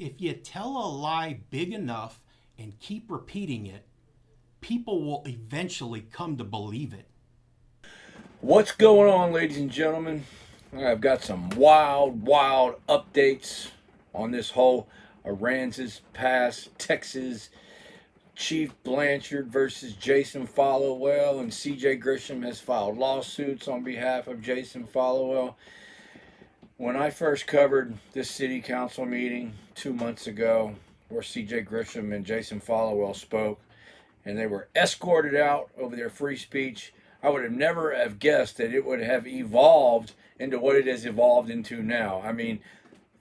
If you tell a lie big enough and keep repeating it, people will eventually come to believe it. What's going on, ladies and gentlemen? I've got some wild updates on this whole Aransas Pass, Texas, Chief Blanchard versus Jason Followell, and CJ Grisham has filed lawsuits on behalf of Jason Followell. When I first covered this city council meeting 2 months ago, where CJ Grisham and Jason Followell spoke, and they were escorted out over their free speech, I would have never have guessed that it would have evolved into what it has evolved into now. I mean,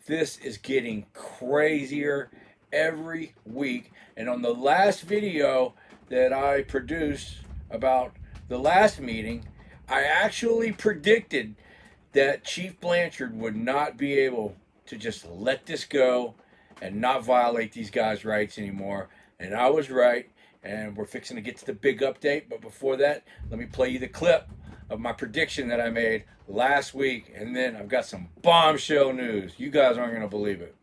this is getting crazier every week. And on the last video that I produced about the last meeting, I actually predicted that Chief Blanchard would not be able to just let this go and not violate these guys' rights anymore. And I was right. And we're fixing to get to the big update. But before that, let me play you the clip of my prediction that I made last week. And then I've got some bombshell news. You guys aren't going to believe it.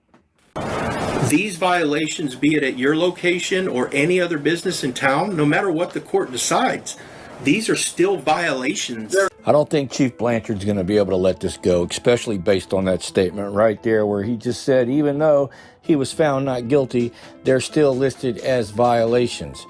These violations, be it at your location or any other business in town, no matter what the court decides, these are still violations. I don't think Chief Blanchard's going to be able to let this go, especially based on that statement right there where he just said even though he was found not guilty, they're still listed as violations.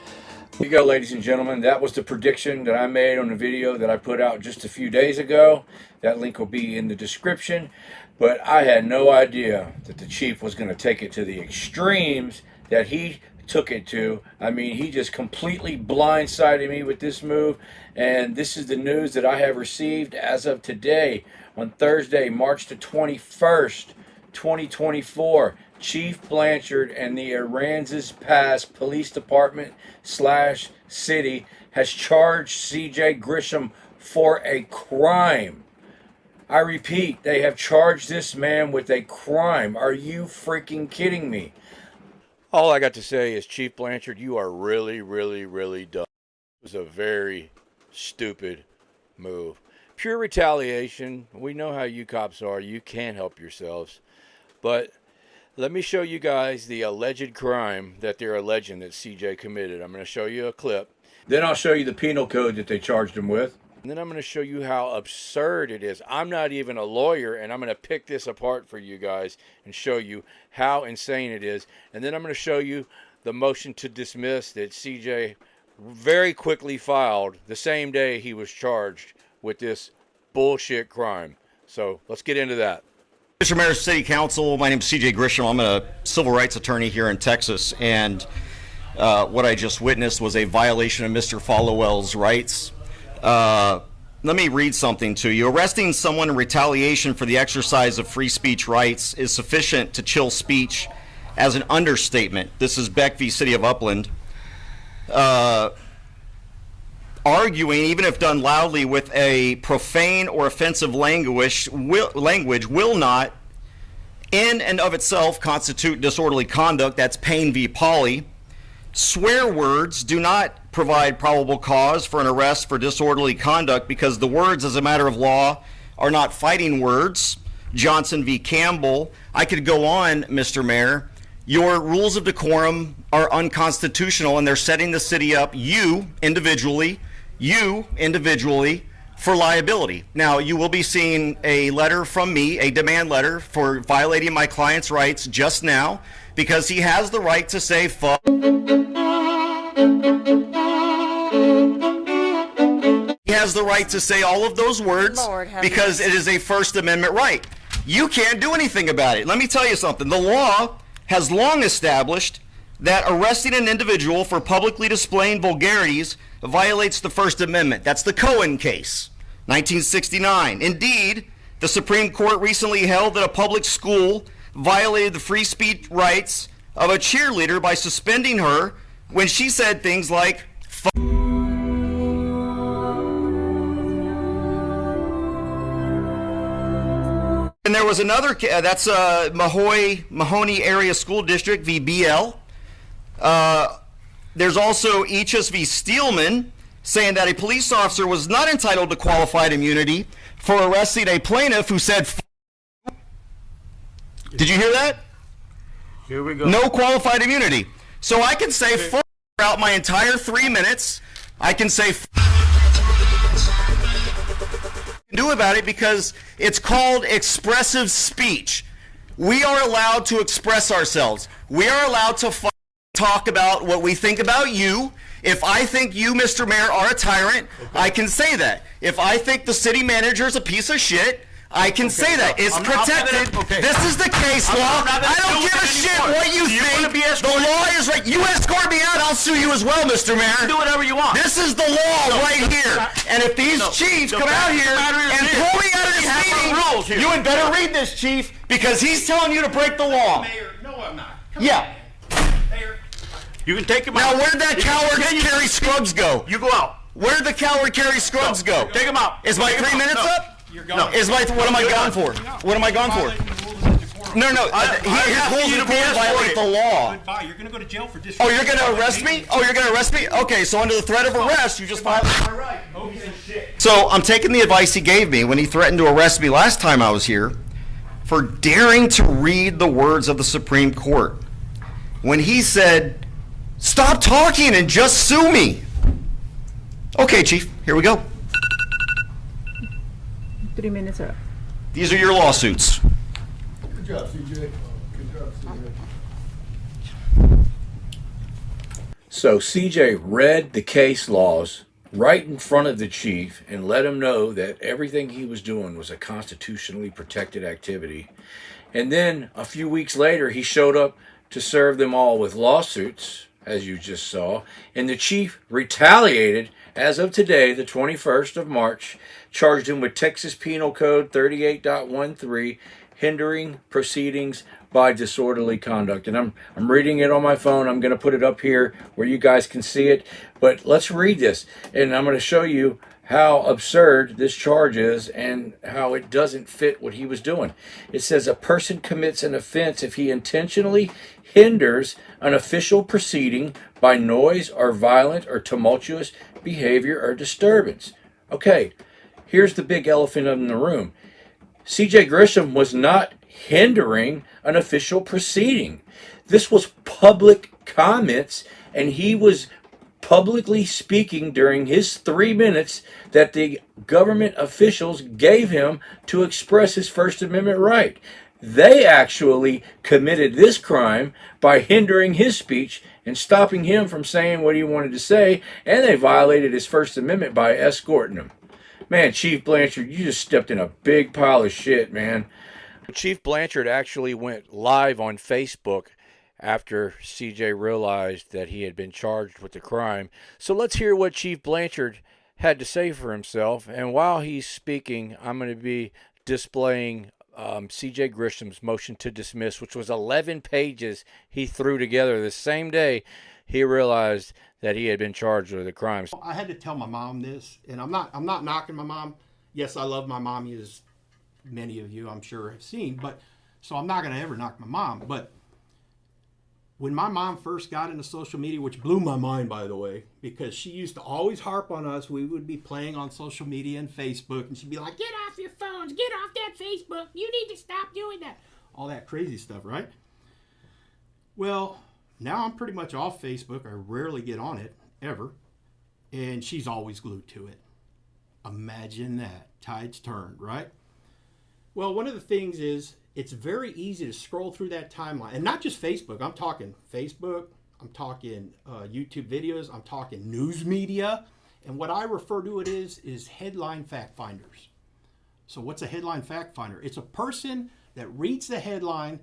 Here you go, ladies and gentlemen. That was the prediction that I made on the video that I put out just a few days ago. That link will be in the description. But I had no idea that the chief was going to take it to the extremes that he took it to. I mean, he just completely blindsided me with this move. And this is the news that I have received as of today, on Thursday, March the 21st, 2024. Chief Blanchard and the Aransas Pass Police Department / city has charged CJ Grisham for a crime. I repeat, they have charged this man with a crime. Are you freaking kidding me? All I got to say is, Chief Blanchard, you are really dumb. It was a very stupid move. Pure retaliation. We know how you cops are. You can't help yourselves. But let me show you guys the alleged crime that they're alleging that CJ committed. I'm going to show you a clip. Then I'll show you the penal code that they charged him with. And then I'm going to show you how absurd it is. I'm not even a lawyer, and I'm going to pick this apart for you guys and show you how insane it is. And then I'm going to show you the motion to dismiss that CJ very quickly filed the same day he was charged with this bullshit crime. So let's get into that. Mr. Mayor, City Council, my name is CJ Grisham. I'm a civil rights attorney here in Texas, and what I just witnessed was a violation of Mr. Followell's rights. Let me read something to you. Arresting someone in retaliation for the exercise of free speech rights is sufficient to chill speech as an understatement. This is Beck v. City of Upland. Arguing, even if done loudly with a profane or offensive language will not, in and of itself, constitute disorderly conduct. That's Payne v. Pauley. Swear words do not provide probable cause for an arrest for disorderly conduct because the words, as a matter of law, are not fighting words. Johnson v. Campbell. I could go on, Mr. Mayor. Your rules of decorum are unconstitutional, and they're setting the city up, you individually, for liability. Now, you will be seeing a letter from me, a demand letter for violating my client's rights just now, because he has the right to say fuck. He has the right to say all of those words because it is a First Amendment right. You can't do anything about it. Let me tell you something. The law has long established that arresting an individual for publicly displaying vulgarities violates the First Amendment. That's the Cohen case, 1969. Indeed, the Supreme Court recently held that a public school violated the free speech rights of a cheerleader by suspending her when she said things like "fuck." And there was another, that's Mahoney Area School District v. BL. There's also Eachus v. Steelman, saying that a police officer was not entitled to qualified immunity for arresting a plaintiff who said "f." Did you hear that? Here we go. No qualified immunity. So I can say throughout my entire 3 minutes. I can say do about it because it's called expressive speech. We are allowed to express ourselves. We are allowed to talk about what we think about you. If I think you, Mr. Mayor, are a tyrant, I can say that. If I think the city manager is a piece of shit, I can say that. It's protected. This is the case law. I don't give a shit what you think. The law is right. You escort me out, I'll sue you as well, Mr. Mayor. Do whatever you want. This is the law right here. And if these chiefs come out here and pull me out of this meeting, you had better read this, chief, because he's telling you to break the law. Mayor, no, I'm not. Yeah. Mayor. You can take him Now, out. where'd that coward Kerry Scruggs go? You go out. Where'd the coward Kerry Scruggs go? Take him out. Is my 3 minutes up? You're gone. Is my what am I gone for? What am I gone for? No, his rules of decorum violate the law. Goodbye. You're going to go to jail for disrespect. Oh, you're going to arrest me? Oh, you're going to arrest me? Okay, so under the threat of arrest, you just violated my right. So I'm taking the advice he gave me when he threatened to arrest me last time I was here for daring to read the words of the Supreme Court. When he said, "Stop talking and just sue me." Okay, Chief, here we go. 3 minutes are up. These are your lawsuits. Good job, CJ. Good job, CJ. So CJ read the case laws right in front of the chief and let him know that everything he was doing was a constitutionally protected activity. And then a few weeks later, he showed up to serve them all with lawsuits, as you just saw. And the chief retaliated as of today, the 21st of March, charged him with Texas Penal Code 38.13, hindering proceedings by disorderly conduct. And I'm reading it on my phone. I'm going to put it up here where you guys can see it. But let's read this, and I'm going to show you how absurd this charge is and how it doesn't fit what he was doing. It says a person commits an offense if he intentionally hinders an official proceeding by noise or violent or tumultuous behavior or disturbance. Okay, here's the big elephant in the room. CJ Grisham was not hindering an official proceeding. This was public comments, and he was publicly speaking during his 3 minutes that the government officials gave him to express his First Amendment right. They actually committed this crime by hindering his speech and stopping him from saying what he wanted to say, and they violated his First Amendment by escorting him. Man, Chief Blanchard, you just stepped in a big pile of shit, man. Chief Blanchard actually went live on Facebook after CJ realized that he had been charged with the crime. So let's hear what Chief Blanchard had to say for himself. And while he's speaking, I'm going to be displaying CJ Grisham's motion to dismiss, which was 11 pages he threw together the same day he realized that he had been charged with a crime. I had to tell my mom this, and I'm not knocking my mom. Yes, I love my mom, as many of you I'm sure have seen, but so I'm not going to ever knock my mom. But when my mom first got into social media, which blew my mind, by the way, because she used to always harp on us. We would be playing on social media and Facebook, and she'd be like, "Get off your phones, get off that Facebook, you need to stop doing that." All that crazy stuff, right? Well, now I'm pretty much off Facebook. I rarely get on it, ever. And she's always glued to it. Imagine that. Tides turned, right? Well, one of the things is it's very easy to scroll through that timeline. And not just Facebook. I'm talking Facebook. I'm talking YouTube videos. I'm talking news media. And what I refer to it is headline fact finders. So what's a headline fact finder? It's a person that reads the headline,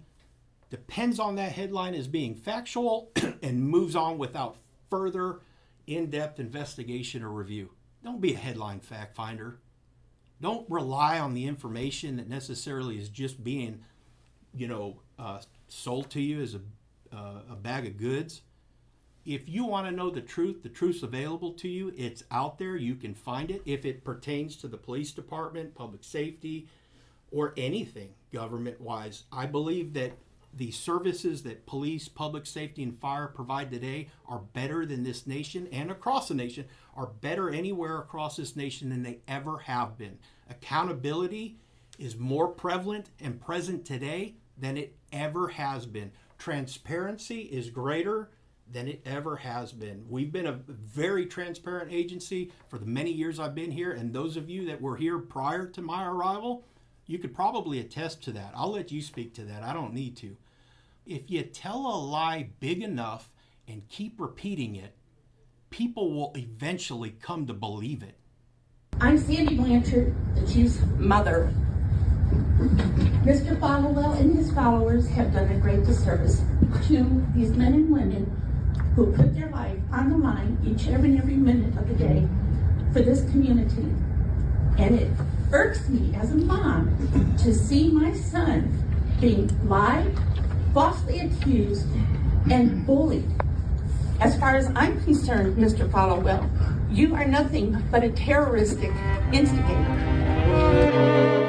depends on that headline as being factual, and moves on without further in-depth investigation or review. Don't be a headline fact finder. Don't rely on the information that necessarily is just being, sold to you as a bag of goods. If you want to know the truth's available to you. It's out there. You can find it. If it pertains to the police department, public safety, or anything government-wise, I believe that the services that police, public safety, and fire provide today are better than this nation, and across the nation, are better anywhere across this nation than they ever have been. Accountability is more prevalent and present today than it ever has been. transparency is greater than it ever has been. We've been a very transparent agency for the many years I've been here, and those of you that were here prior to my arrival, you could probably attest to that. I'll let you speak to that. I don't need to. If you tell a lie big enough and keep repeating it, people will eventually come to believe it. I'm Sandy Blanchard, the chief's mother. Mr. Followell and his followers have done a great disservice to these men and women who put their life on the line each and every minute of the day for this community. And it irks me as a mom to see my son being lied, falsely accused, and bullied. As far as I'm concerned, Mr. Followell, you are nothing but a terroristic instigator.